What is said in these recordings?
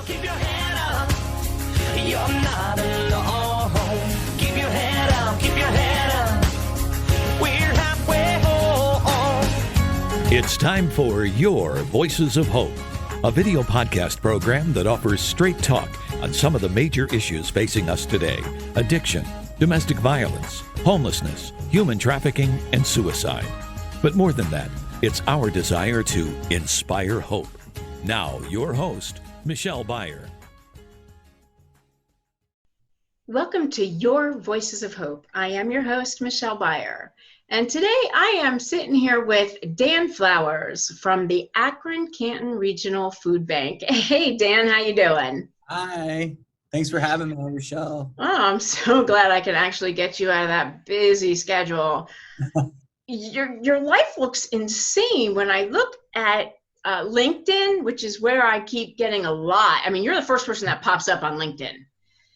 up, keep your head up. You're not alone. Keep your head up, keep your head up. We're halfway home. It's time for Your Voices of Hope, a video podcast program that offers straight talk on some of the major issues facing us today: addiction, domestic violence, homelessness, human trafficking, and suicide. But more than that, it's our desire to inspire hope. Now, your host, Michelle Byer. Welcome to Your Voices of Hope. I am your host, Michelle Byer. And today I am sitting here with Dan Flowers from the Akron-Canton Regional Food Bank. Hey, Dan, how you doing? Hi. Thanks for having me on your show. Oh, I'm so glad I can actually get you out of that busy schedule. Your life looks insane when I look at LinkedIn, which is where I keep getting a lot. I mean, you're the first person that pops up on LinkedIn.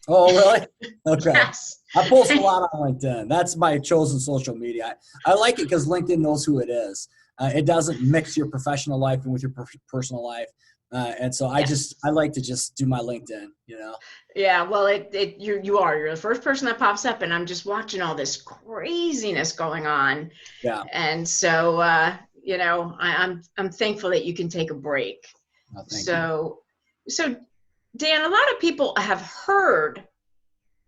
Oh, really? Okay. Yes. I post a lot on LinkedIn. That's my chosen social media. I like it because LinkedIn knows who it is. It doesn't mix your professional life and with your personal life. And so I like to just do my LinkedIn, you know? Yeah, well, you're the first person that pops up, and I'm just watching all this craziness going on. Yeah. And so, I'm thankful that you can take a break. Oh, thank you. So Dan, a lot of people have heard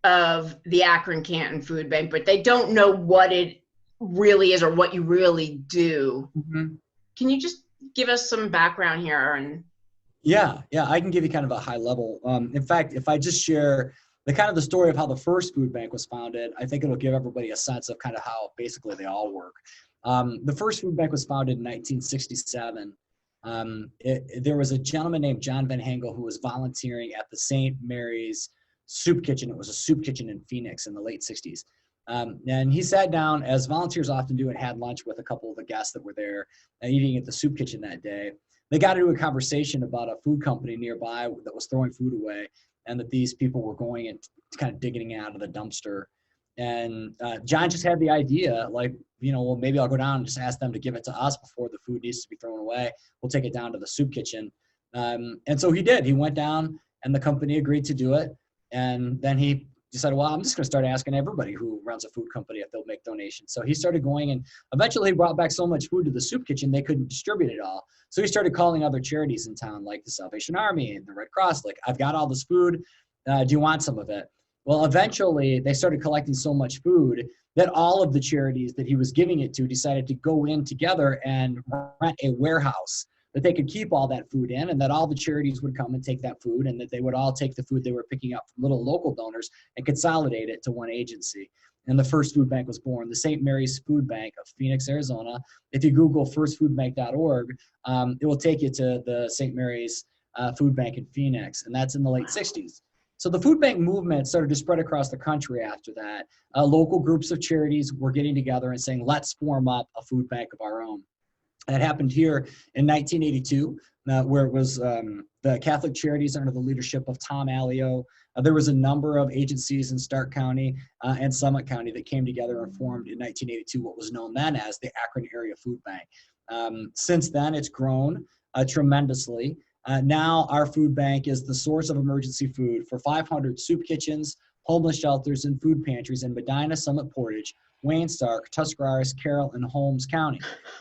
of the Akron-Canton Food Bank, but they don't know what it really is or what you really do. Mm-hmm. Can you just give us some background here? Yeah, I can give you kind of a high level. In fact, if I just share the story of how the first food bank was founded, I think it'll give everybody a sense of kind of how basically they all work. The first food bank was founded in 1967. There was a gentleman named John Van Hengel who was volunteering at the St. Mary's Soup Kitchen. It was a soup kitchen in Phoenix in the late 60s. And he sat down, as volunteers often do, and had lunch with a couple of the guests that were there eating at the soup kitchen that day. They got into a conversation about a food company nearby that was throwing food away, and that these people were going and kind of digging out of the dumpster. And John just had the idea, well, maybe I'll go down and just ask them to give it to us before the food needs to be thrown away. We'll take it down to the soup kitchen. And so he did. He went down, and the company agreed to do it. And then he decided, well, I'm just going to start asking everybody who runs a food company if they'll make donations. So he started going, and eventually he brought back so much food to the soup kitchen they couldn't distribute it all. So he started calling other charities in town, like the Salvation Army and the Red Cross, like, I've got all this food. Do you want some of it? Well, eventually they started collecting so much food that all of the charities that he was giving it to decided to go in together and rent a warehouse that they could keep all that food in, and that all the charities would come and take that food, and that they would all take the food they were picking up from little local donors and consolidate it to one agency. And the first food bank was born, the St. Mary's Food Bank of Phoenix, Arizona. If you Google firstfoodbank.org, it will take you to the St. Mary's Food Bank in Phoenix, and that's in the late 60s. So the food bank movement started to spread across the country after that. Local groups of charities were getting together and saying, let's form up a food bank of our own. That happened here in 1982, where it was the Catholic Charities under the leadership of Tom Allio. There was a number of agencies in Stark County and Summit County that came together and formed in 1982 what was known then as the Akron Area Food Bank. Since then, it's grown tremendously. Now our food bank is the source of emergency food for 500 soup kitchens, homeless shelters, and food pantries in Medina, Summit Portage, Wayne, Stark, Tuscarawas, Carroll, and Holmes County.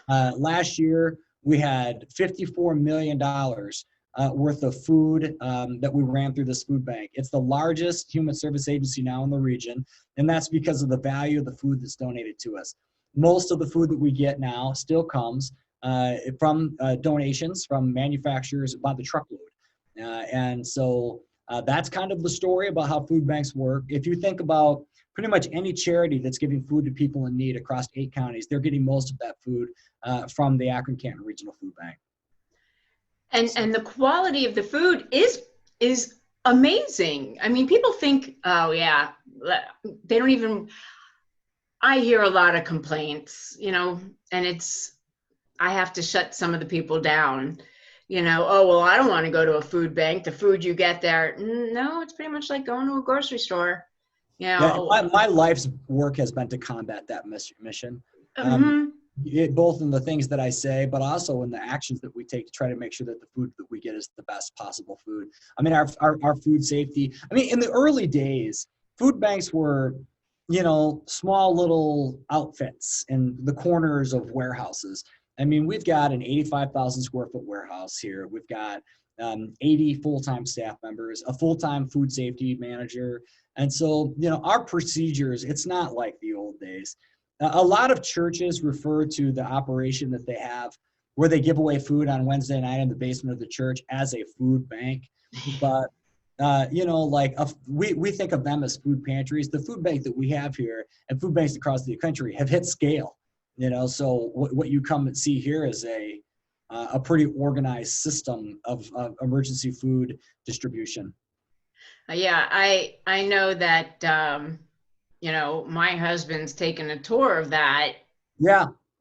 Last year, we had $54 million worth of food that we ran through this food bank. It's the largest human service agency now in the region, and that's because of the value of the food that's donated to us. Most of the food that we get now still comes from donations from manufacturers by the truckload. And so that's kind of the story about how food banks work. If you think about pretty much any charity that's giving food to people in need across 8 counties, they're getting most of that food from the Akron-Canton Regional Food Bank. And the quality of the food is amazing. I mean, people think, oh yeah, they don't even, I hear a lot of complaints, and I have to shut some of the people down, oh, well, I don't want to go to a food bank. The food you get there, no, it's pretty much like going to a grocery store. Yeah, my life's work has been to combat that mission. Mm-hmm. both in the things that I say, but also in the actions that we take to try to make sure that the food that we get is the best possible food. I mean, our food safety. I mean, in the early days, food banks were, small little outfits in the corners of warehouses. I mean, we've got an 85,000 square foot warehouse here. We've got 80 full-time staff members, a full-time food safety manager. And so, our procedures, it's not like the old days. A lot of churches refer to the operation that they have where they give away food on Wednesday night in the basement of the church as a food bank. But, we think of them as food pantries. The food bank that we have here and food banks across the country have hit scale, so what you come and see here is a pretty organized system of emergency food distribution. Yeah, I know that, my husband's taken a tour of that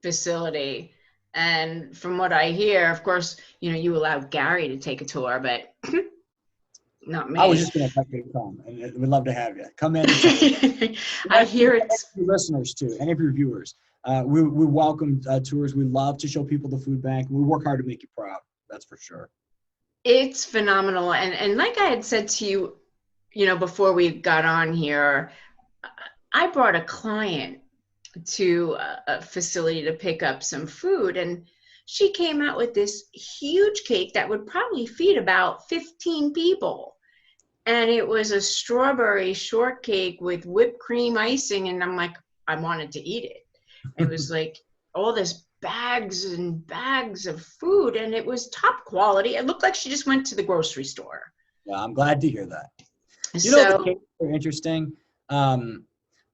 facility. And from what I hear, of course, you allowed Gary to take a tour, but not me. I was just going to invite you to come, and we'd love to have you. Come in. I hear it. Listeners too, any of your viewers. We welcome tours. We love to show people the food bank. We work hard to make you proud. That's for sure. It's phenomenal. And like I had said to you, before we got on here, I brought a client to a facility to pick up some food, and she came out with this huge cake that would probably feed about 15 people. And it was a strawberry shortcake with whipped cream icing. And I'm like, I wanted to eat it. It was like all this bags and bags of food, and it was top quality. It looked like she just went to the grocery store. Yeah, I'm glad to hear that. The cakes are interesting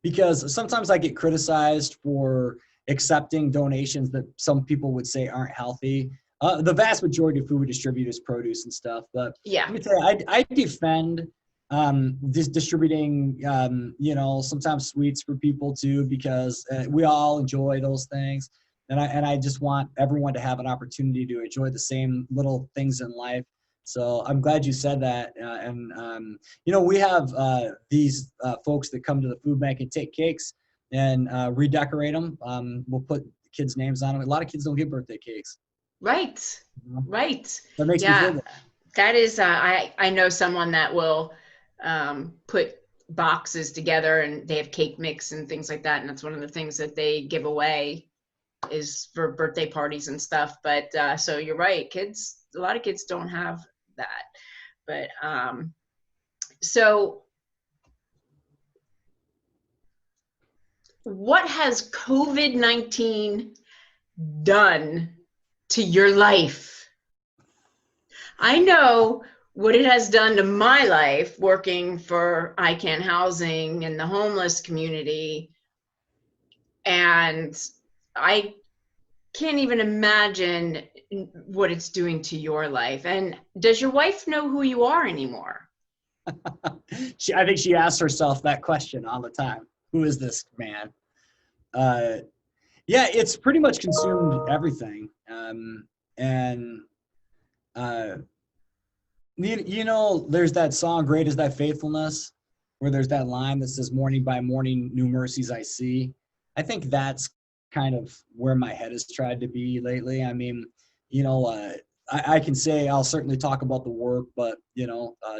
because sometimes I get criticized for accepting donations that some people would say aren't healthy. The vast majority of food we distribute is produce and stuff, but yeah, let me tell you, I defend distributing, sometimes sweets for people too, because we all enjoy those things, and I just want everyone to have an opportunity to enjoy the same little things in life. So I'm glad you said that, we have these folks that come to the food bank and take cakes and redecorate them. We'll put kids' names on them. A lot of kids don't get birthday cakes. Right. Right. That makes me feel good. That is, I know someone that will put boxes together, and they have cake mix and things like that. And that's one of the things that they give away is for birthday parties and stuff. But so you're right. A lot of kids don't have that. But so what has COVID-19 done to your life? I know what it has done to my life working for ICANN Housing and the homeless community. And I can't even imagine what it's doing to your life. And does your wife know who you are anymore? I think she asks herself that question all the time. Who is this man? Yeah, it's pretty much consumed everything. There's that song, Great Is Thy Faithfulness, where there's that line that says, morning by morning, new mercies I see. I think that's kind of where my head has tried to be lately. I mean, I can say I'll certainly talk about the work, but,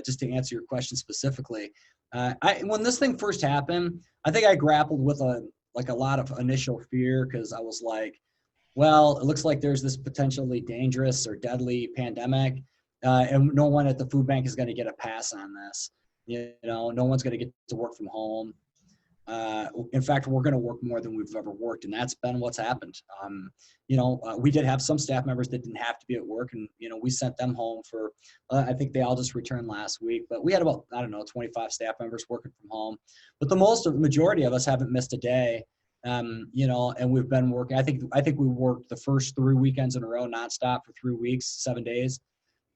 just to answer your question specifically, when this thing first happened, I think I grappled with a lot of initial fear, because I was like, well, it looks like there's this potentially dangerous or deadly pandemic, and no one at the food bank is going to get a pass on this. No one's going to get to work from home. In fact, we're going to work more than we've ever worked, and that's been what's happened. We did have some staff members that didn't have to be at work, and we sent them home for. I think they all just returned last week, but we had about 25 staff members working from home. But the majority of us haven't missed a day, and we've been working. I think we worked the first 3 weekends in a row nonstop for 3 weeks, 7 days.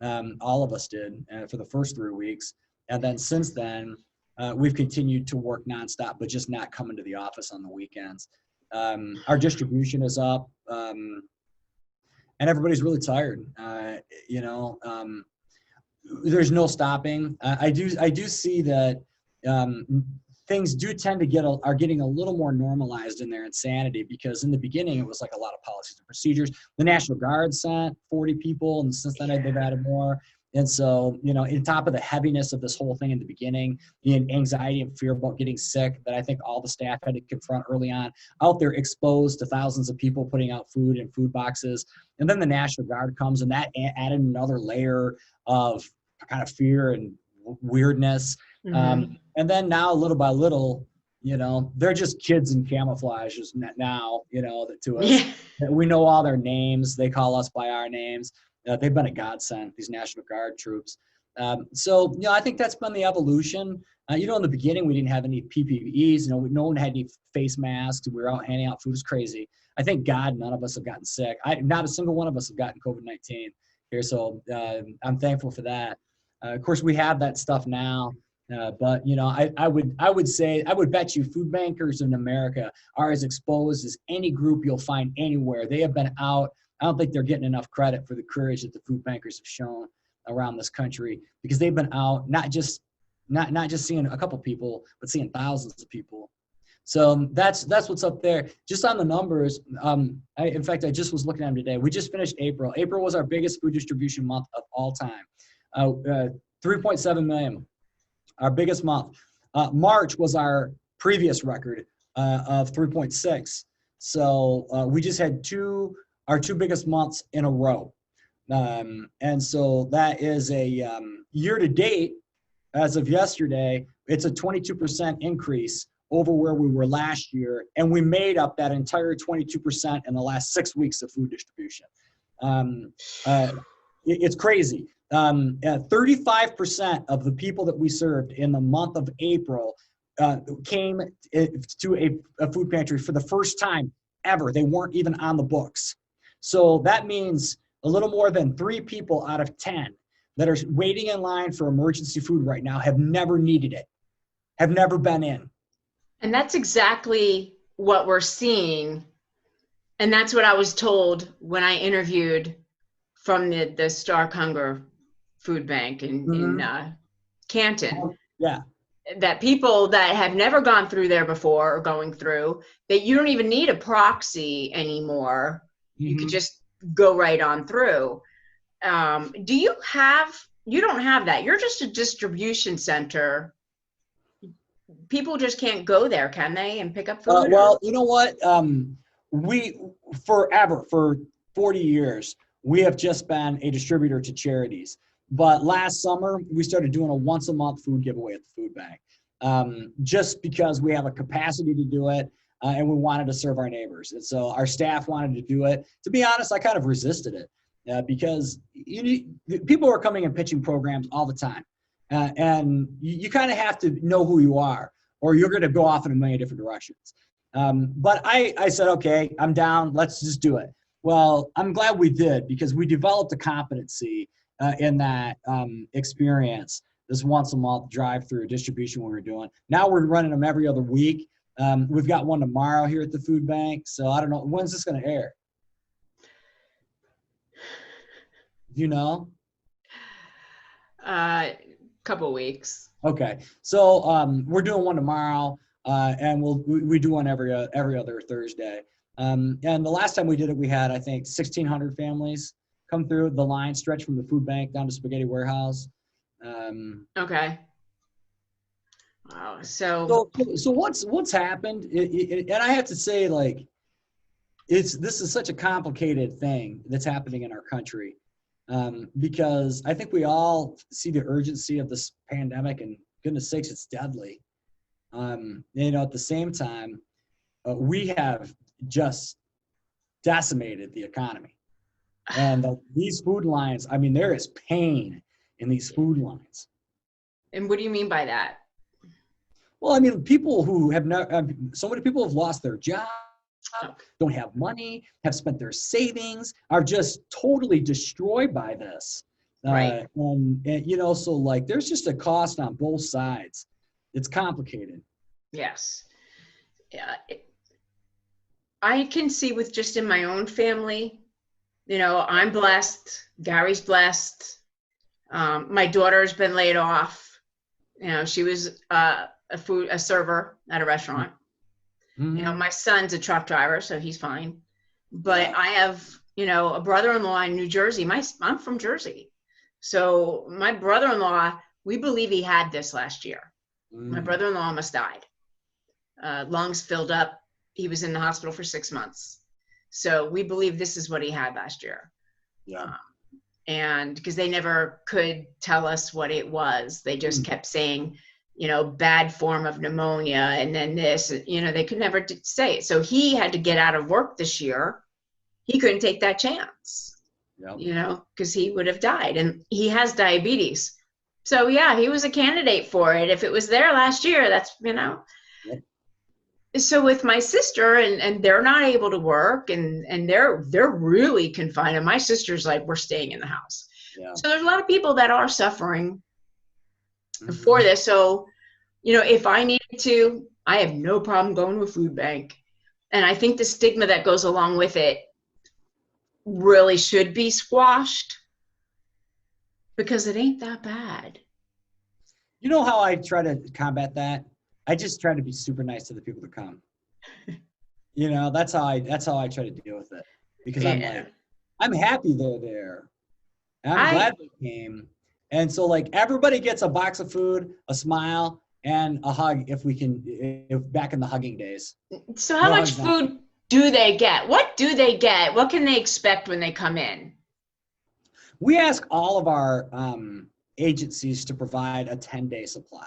All of us did for the first 3 weeks, and then since then. We've continued to work nonstop, but just not coming to the office on the weekends. Our distribution is up, and everybody's really tired. There's no stopping. I do see that things do tend to are getting a little more normalized in their insanity, because in the beginning it was like a lot of policies and procedures. The National Guard sent 40 people, and since then they've added more. And so, on top of the heaviness of this whole thing in the beginning, the anxiety and fear about getting sick that I think all the staff had to confront early on, out there exposed to thousands of people putting out food in food boxes. And then the National Guard comes, and that added another layer of kind of fear and weirdness. And then now, little by little, they're just kids in camouflages now, to us. Yeah. We know all their names. They call us by our names. They've been a godsend, these National Guard troops. So, I think that's been the evolution. In the beginning, we didn't have any PPEs. No one had any face masks. We were out handing out food. It was crazy. I thank God none of us have gotten sick. Not a single one of us have gotten COVID-19 here. So I'm thankful for that. Of course, we have that stuff now. But I would bet you food bankers in America are as exposed as any group you'll find anywhere. They have been out. I don't think they're getting enough credit for the courage that the food bankers have shown around this country, because they've been out, not just seeing a couple people, but seeing thousands of people. So that's what's up there. Just on the numbers, in fact, I just was looking at them today. We just finished April. April was our biggest food distribution month of all time. 3.7 million, our biggest month. March was our previous record of 3.6. So we just had our two biggest months in a row. And so that is a year to date, as of yesterday, it's a 22% increase over where we were last year. And we made up that entire 22% in the last 6 weeks of food distribution. It's crazy. 35% of the people that we served in the month of April came to a food pantry for the first time ever. They weren't even on the books. So that means a little more than 3 people out of 10 that are waiting in line for emergency food right now have never needed it, have never been in. And that's exactly what we're seeing. And that's what I was told when I interviewed from the Stark Hunger Food Bank in Canton. Yeah. That people that have never gone through there before are going through, that you don't even need a proxy anymore. You could just go right on through. You don't have that. You're just a distribution center. People just can't go there, can they, and pick up food? Well, you know what? We for 40 years, we have just been a distributor to charities. But last summer, we started doing a once a month food giveaway at the food bank, just because we have a capacity to do it. And we wanted to serve our neighbors. And so our staff wanted to do it. To be honest, I kind of resisted it because people are coming and pitching programs all the time. And you kind of have to know who you are, or you're going to go off in a million different directions. But I said, okay, I'm down. Let's just do it. Well, I'm glad we did, because we developed a competency in that experience, this once a month drive-through distribution we were doing. Now we're running them every other week. We've got one tomorrow here at the food bank. So I don't know, when's this going to air? You know? Couple weeks. Okay. So we're doing one tomorrow, and we do one every other Thursday. And the last time we did it, we had, I think, 1,600 families come through. The line stretched from the food bank down to Spaghetti Warehouse. Okay. Wow. So what's happened? And I have to say, like, this is such a complicated thing that's happening in our country, because I think we all see the urgency of this pandemic, and goodness sakes, it's deadly. At the same time, we have just decimated the economy, and these food lines. I mean, there is pain in these food lines. And what do you mean by that? Well, I mean, people who have so many people have lost their job, don't have money, have spent their savings, are just totally destroyed by this. Right. And so like, there's just a cost on both sides. It's complicated. Yes. Yeah. I can see with just in my own family, I'm blessed. Gary's blessed. My daughter's been laid off. She was a server at a restaurant. Mhm. You know, my son's a truck driver, so he's fine. But Yeah. I have, you know, a brother-in-law in New Jersey. I'm from Jersey. So my brother-in-law, we believe he had this last year. My Mm. brother-in-law almost died. Lungs filled up. He was in the hospital for 6 months. So we believe this is what he had last year. Yeah. And because they never could tell us what it was, they just kept saying, you know, bad form of pneumonia, and then this, you know, they could never say it. So he had to get out of work this year. He couldn't take that chance, Yep. you know, because he would have died, and he has diabetes. So yeah, he was a candidate for it. If it was there last year, that's, you know. Yep. So with my sister, and they're not able to work, and they're really confined. And my sister's like, we're staying in the house. Yeah. So there's a lot of people that are suffering Mhm. for this. So, you know, if I needed to, I have no problem going to a food bank. And I think the stigma that goes along with it really should be squashed, because it ain't that bad. You know how I try to combat that? I just try to be super nice to the people that come. You know, that's how I try to deal with it, because I'm Yeah. like, I'm happy they're there. And I'm I- glad they came. And so like everybody gets a box of food, a smile, and a hug if back in the hugging days. So how No, much I'm not. food do they get? What do they get? What can they expect when they come in? We ask all of our agencies to provide a 10-day supply.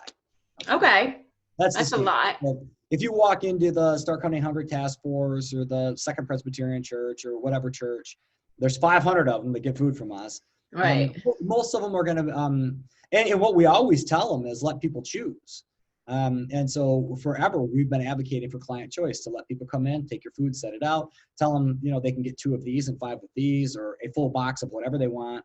Okay. That's That's a the lot. standard. If you walk into the Start Cutting Hunger Task Force or the Second Presbyterian Church or whatever church, there's 500 of them that get food from us. Right. Most of them are going to, and what we always tell them is let people choose. And so forever we've been advocating for client choice, to let people come in, take your food, set it out, tell them, you know, they can get 2 of these and 5 of these, or a full box of whatever they want.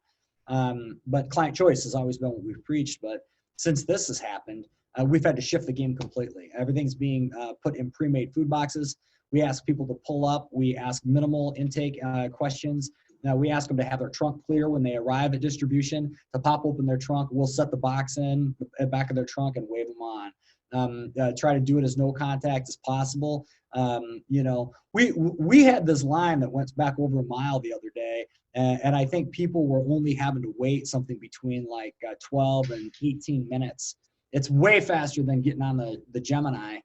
But client choice has always been what we've preached. But since this has happened, we've had to shift the game completely. Everything's being put in pre-made food boxes. We ask people to pull up. We ask minimal intake questions. Now we ask them to have their trunk clear when they arrive at distribution, to pop open their trunk. We'll set the box in the back of their trunk and wave them on. Try to do it as no contact as possible. You know, we had this line that went back over a mile the other day, and I think people were only having to wait something between like 12 and 18 minutes. It's way faster than getting on the Gemini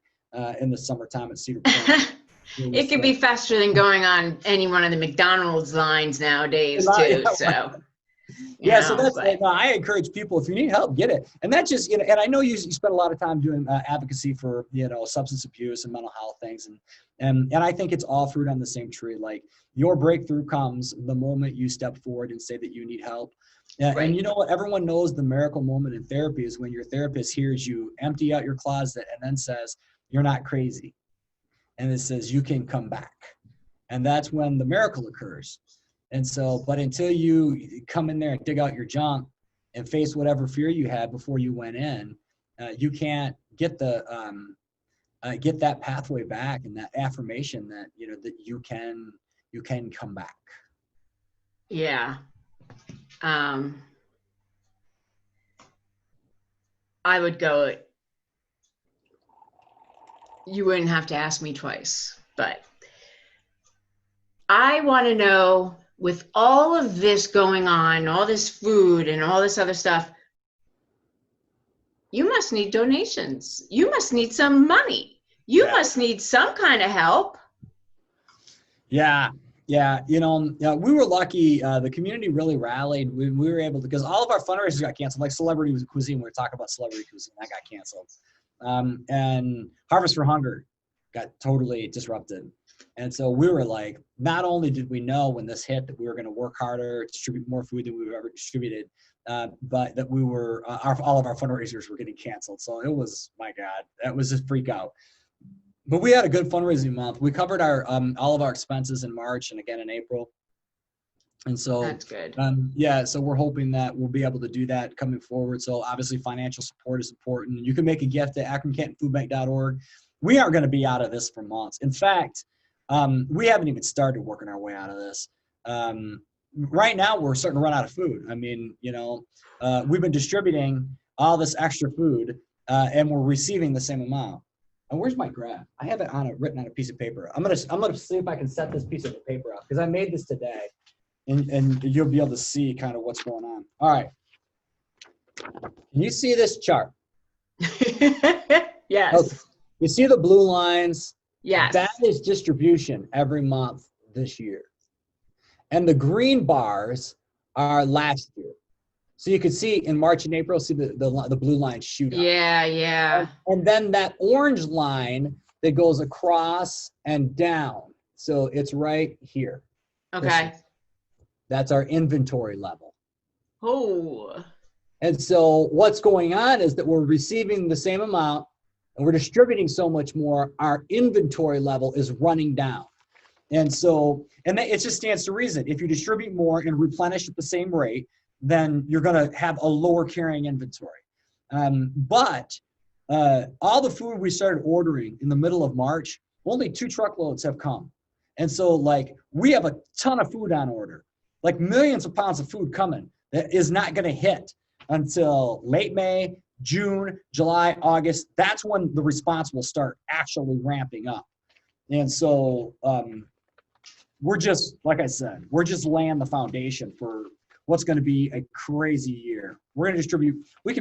in the summertime at Cedar Point. It could be faster than going on any one of the McDonald's lines nowadays too. Yeah, So yeah, so know, that's but- no, I encourage people, if you need help, get it. And that's just, you know, and I know you spend a lot of time doing advocacy for, you know, substance abuse and mental health things, and I think it's all fruit on the same tree. Like, your breakthrough comes the moment you step forward and say that you need help. Right. And you know what? Everyone knows the miracle moment in therapy is when your therapist hears you empty out your closet and then says, "You're not crazy," and it says, "You can come back," and that's when the miracle occurs. And so, but until you come in there and dig out your junk and face whatever fear you had before you went in, you can't get get that pathway back and that affirmation that, you know, that you can come back. Yeah. I would go, you wouldn't have to ask me twice, but I want to know, with all of this going on, all this food and all this other stuff, you must need donations. You must need some money. You Yeah. must need some kind of help. Yeah. You know, we were lucky. The community really rallied. We were able to, because all of our fundraisers got canceled, like Celebrity Cuisine. We were talking about Celebrity Cuisine, that got canceled. And Harvest for Hunger got totally disrupted. And so we were like, not only did we know when this hit that we were going to work harder, distribute more food than we've ever distributed, but that we were, all of our fundraisers were getting canceled. So it was, my God, that was a freak out. But we had a good fundraising month. We covered our all of our expenses in March and again in April. And so That's good. yeah, so we're hoping that we'll be able to do that coming forward. So obviously financial support is important. You can make a gift at Akron-Canton-Foodbank.org. We aren't going to be out of this for months. In fact, we haven't even started working our way out of this. Right now, we're starting to run out of food. I mean, you know, we've been distributing all this extra food and we're receiving the same amount. And where's my graph? I have it written on a piece of paper. I'm gonna see if I can set this piece of paper up because I made this today, and you'll be able to see kind of what's going on. All right. Can you see this chart? Yes. Okay. You see the blue lines? Yes. That is distribution every month this year. And the green bars are last year. So you can see in March and April, see the blue line shoot up. Yeah. And then that orange line that goes across and down. So it's right here. Okay. That's our inventory level. Oh. And so what's going on is that we're receiving the same amount and we're distributing so much more, our inventory level is running down. And so, it just stands to reason. If you distribute more and replenish at the same rate, then you're going to have a lower carrying inventory. But all the food we started ordering in the middle of March, only 2 truckloads have come. And so like we have a ton of food on order, like millions of pounds of food coming that is not going to hit until late May, June, July, August. That's when the response will start actually ramping up. And so we're just, like I said, we're just laying the foundation for what's going to be a crazy year. We're going to distribute, we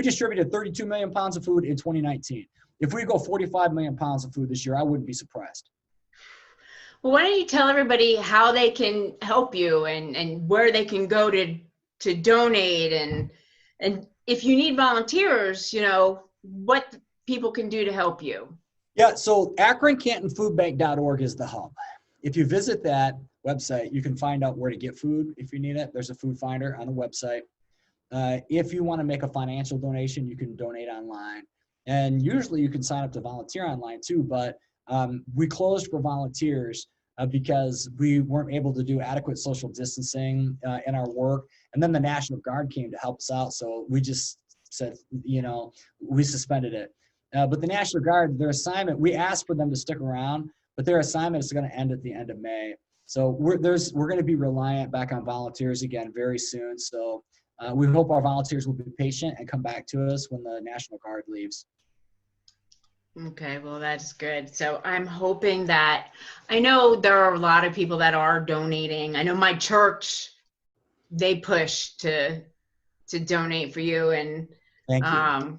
distributed 32 million pounds of food in 2019. If we go 45 million pounds of food this year, I wouldn't be surprised. Well, why don't you tell everybody how they can help you and where they can go to donate and if you need volunteers, what people can do to help you. Yeah, so Akron-Canton-Foodbank.org is the hub. If you visit that website, you can find out where to get food if you need it. There's a food finder on the website. If you want to make a financial donation, you can donate online. And usually you can sign up to volunteer online too, but we closed for volunteers because we weren't able to do adequate social distancing in our work. And then the National Guard came to help us out. So we just said, we suspended it. But the National Guard, their assignment, we asked for them to stick around, but their assignment is going to end at the end of May. So we're going to be reliant back on volunteers again very soon. So we hope our volunteers will be patient and come back to us when the National Guard leaves. Okay, well, that's good. So I'm hoping that, I know there are a lot of people that are donating. I know my church, they push to donate for you. And Thank you.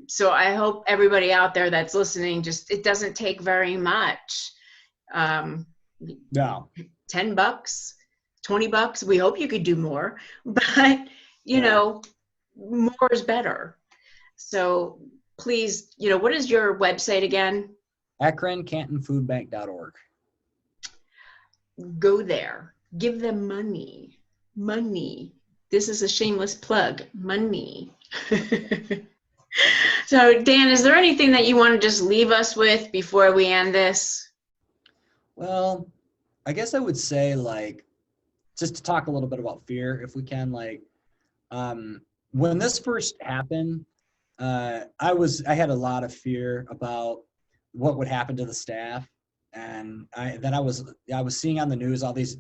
So I hope everybody out there that's listening, it doesn't take very much. No. $10, $20. We hope you could do more, but more is better. So please, what is your website again? Akron-Canton-Foodbank.org. Go there. Give them money. This is a shameless plug. Money. So Dan, is there anything that you want to just leave us with before we end this? Well, I guess I would say just to talk a little bit about fear, if we can, when this first happened, I had a lot of fear about what would happen to the staff. And I was seeing on the news all these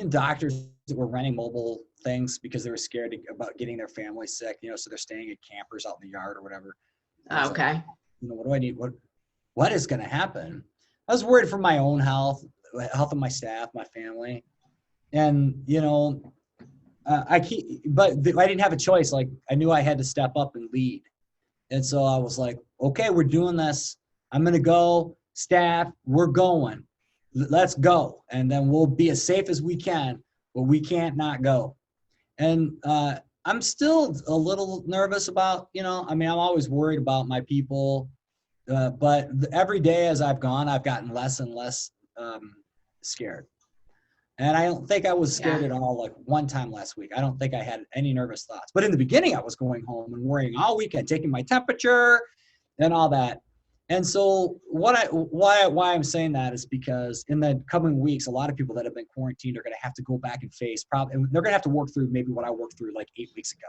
doctors that were renting mobile things because they were scared about getting their family sick, so they're staying at campers out in the yard or whatever. Okay. What do I need? What is going to happen? I was worried for my own health of my staff, my family. And, but I didn't have a choice. I knew I had to step up and lead. And so I was like, okay, we're doing this. I'm going to go. Staff, we're going. Let's go. And then we'll be as safe as we can, but we can't not go. And I'm still a little nervous about, I'm always worried about my people. But every day as I've gone, I've gotten less and less scared. And I don't think I was scared at all. One time last week, I don't think I had any nervous thoughts. But in the beginning, I was going home and worrying all weekend, taking my temperature and all that. And so why I'm saying that is because in the coming weeks, a lot of people that have been quarantined are going to have to go back and face they're going to have to work through maybe what I worked through 8 weeks ago.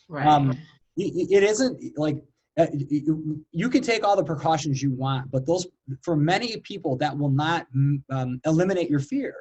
Right. It isn't you can take all the precautions you want, but for many people that will not eliminate your fear.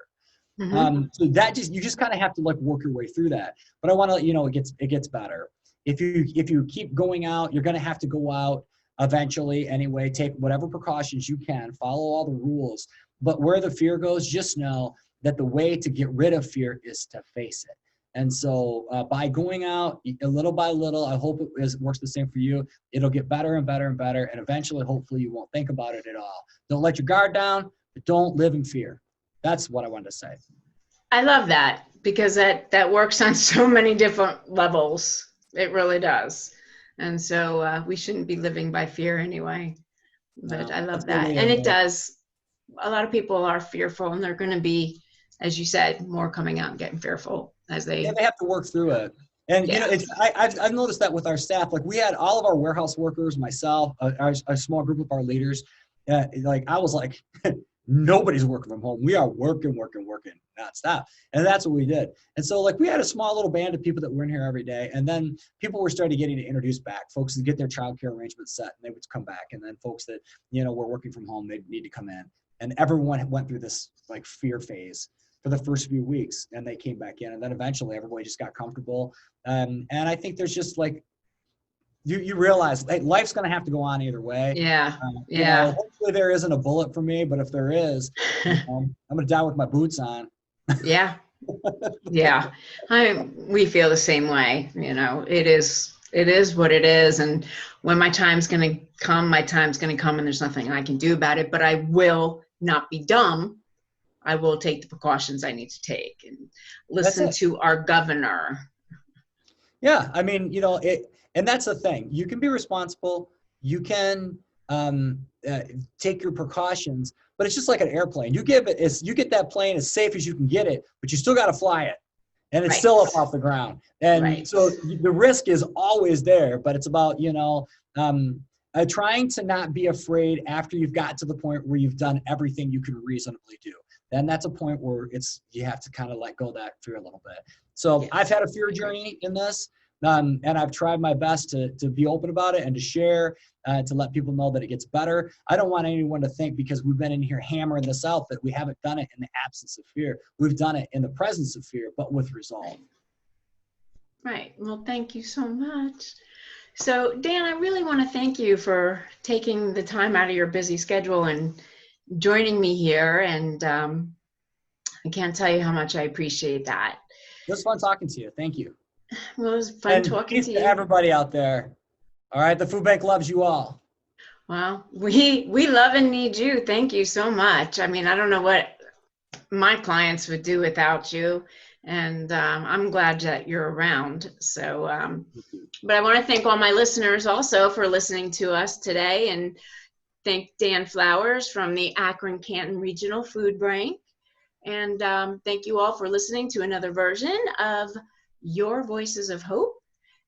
Mm-hmm. So that you just kind of have to work your way through that. But I want to let you know it gets better. if you keep going out, you're going to have to go out eventually anyway. Take whatever precautions you can, follow all the rules. But where the fear goes, just know that the way to get rid of fear is to face it. And so by going out little by little, I hope it works the same for you. It'll get better and better and better. And eventually, hopefully, you won't think about it at all. Don't let your guard down, but don't live in fear. That's what I wanted to say. I love that, because that works on so many different levels. It really does. And so we shouldn't be living by fear anyway. But No, I love that's that. really And it it. does. A lot of people are fearful, and they're going to be, as you said, more coming out and getting fearful as they. Yeah, they have to work through it. And Yeah. I've noticed that with our staff. Like, we had all of our warehouse workers, myself, a small group of our leaders. Like, I was like, nobody's working from home. We are working nonstop. And that's what we did. And so, like, we had a small little band of people that were in here every day. And then people were starting getting to introduce back folks to get their childcare arrangements set, and they would come back. And then folks that, were working from home, they'd need to come in. And everyone went through this like fear phase for the first few weeks, and they came back in. And then eventually everybody just got comfortable. And I think there's just like, you realize, hey, life's going to have to go on either way. Yeah. Yeah. Hopefully there isn't a bullet for me, but if there is, I'm going to die with my boots on. Yeah. Yeah. We feel the same way. It is what it is. And when my time's going to come, and there's nothing I can do about it, but I will not be dumb. I will take the precautions I need to take and listen to our governor. Yeah. I mean, and that's the thing. You can be responsible. You can take your precautions, but it's just like an airplane. You get that plane as safe as you can get it, but you still got to fly it. And it's still up off the ground. And so the risk is always there, but it's about, trying to not be afraid after you've got to the point where you've done everything you can reasonably do. Then that's a point where you have to kind of let go of that fear a little bit. So I've had a fear journey in this, and I've tried my best to be open about it and to share, to let people know that it gets better. I don't want anyone to think, because we've been in here hammering this out, that we haven't done it in the absence of fear. We've done it in the presence of fear, but with resolve. Right. Well, thank you so much. So, Dan, I really want to thank you for taking the time out of your busy schedule and joining me here. And I can't tell you how much I appreciate that. It was fun talking to you. Thank you. Well, it was fun talking to you. Everybody out there. All right. The Food Bank loves you all. Well, we love and need you. Thank you so much. I mean, I don't know what my clients would do without you. And I'm glad that you're around. So, but I want to thank all my listeners also for listening to us today, and thank Dan Flowers from the Akron-Canton Regional Food Bank. And thank you all for listening to another version of Your Voices of Hope.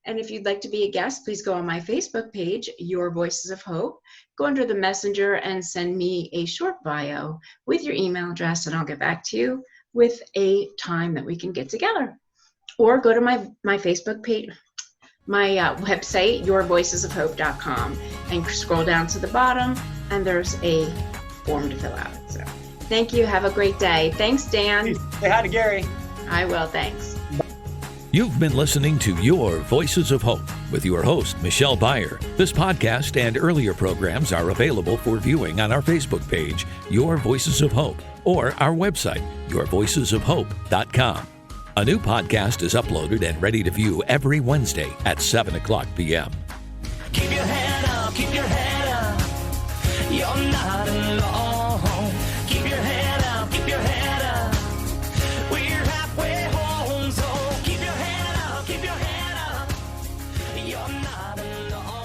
And if you'd like to be a guest, please go on my Facebook page, Your Voices of Hope. Go under the messenger and send me a short bio with your email address, and I'll get back to you with a time that we can get together. Or go to my Facebook page, my website, yourvoicesofhope.com, and scroll down to the bottom, and there's a form to fill out. So thank you. Have a great day. Thanks, Dan. Say hi to Gary. I will. Thanks. You've been listening to Your Voices of Hope with your host, Michelle Beyer. This podcast and earlier programs are available for viewing on our Facebook page, Your Voices of Hope, or our website, yourvoicesofhope.com. A new podcast is uploaded and ready to view every Wednesday at 7 o'clock p.m. Keep your head up, keep your head up. You're not alone. Keep your head up, keep your head up. We're halfway home, so keep your head up, keep your head up. You're not alone.